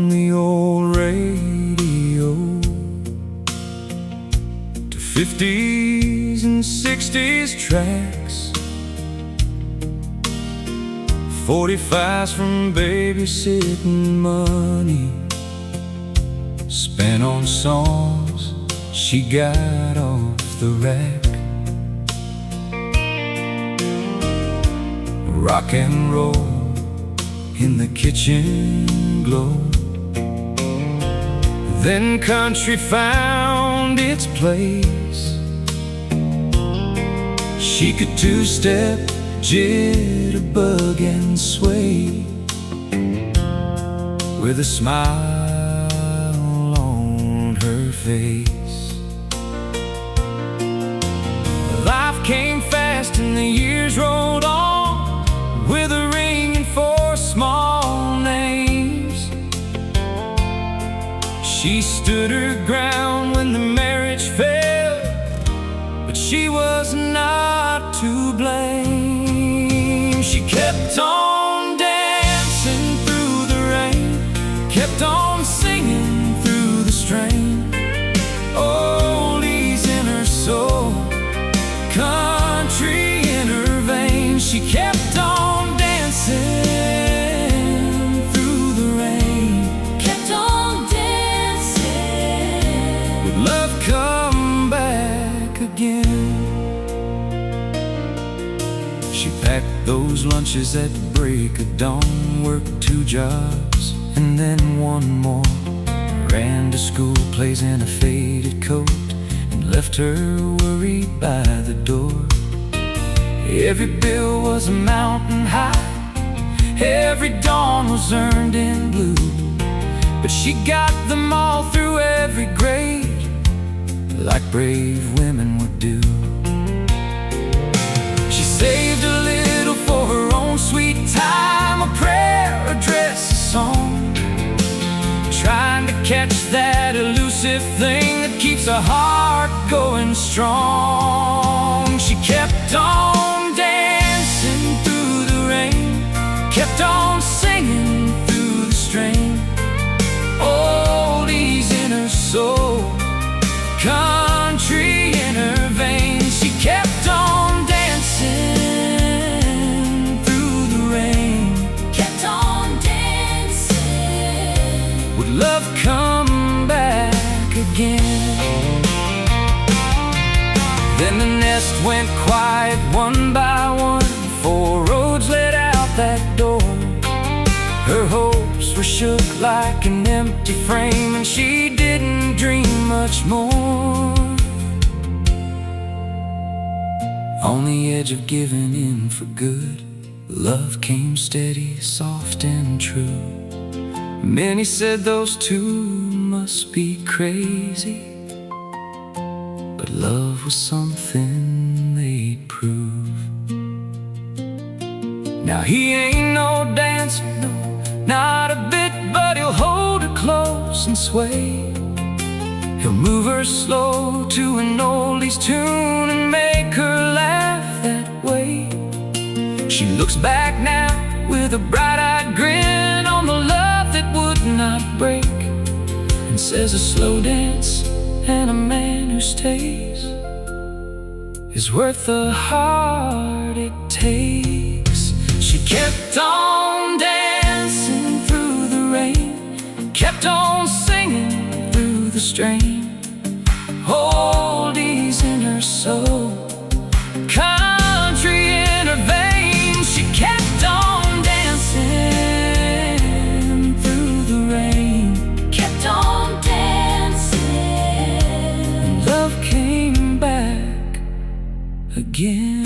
on the old radio to 50s and 60s tracks, 45s from babysitting money spent on songs she got off the rack. Rock and roll in the kitchen glow. Then country found its place. She could two-step, jitterbug and sway with a smile on her face. Life came fast and the years rolled on, with a ring and 4 small names. She stood her ground when the marriage failed, but she was not to blame. She kept on dancing through the rain, kept on singing through the strain. Oldies in her soul, country in her veins. She kept on dancing through the rain, kept on dancing. would love come back again. She packed those lunches at break of dawn, worked 2 jobs and then 1 more, ran to school, plays in a faded coat, and left her worried by the door. Every bill was a mountain high, every dawn was earned in blue, but she got them all through every grade, like brave women would do. She saved a little for her own sweet time, a prayer, a dress, a song, trying to catch that elusive thing that keeps her heart going strong. She kept on dancing through the rain, kept on singing through the strain. Oldies in her soul, country in her veins. She kept on dancing through the rain, Kept on dancing. would love come back again. Then the nest went quiet one by one, 4 roads led out that door. Her hopes were shook like an empty frame, and she didn't dream much more. On the edge of giving in for good, love came steady, soft and true. Many said those 2 must be crazy, but love was something they'd prove. Now he ain't no dancer, no, not a bit, but he'll hold her close and sway. He'll move her slow to an oldies tune and make her laugh that way. She looks back now with a bright-eyed grin on the love that would not break, and says a slow dance and a man who stays is worth the heart it takes. She kept on dancing through the rain, kept on singing through the strain. Oldies in her soul, country in her veins. She kept on dancing through the rain, Kept on dancing. and love came back again.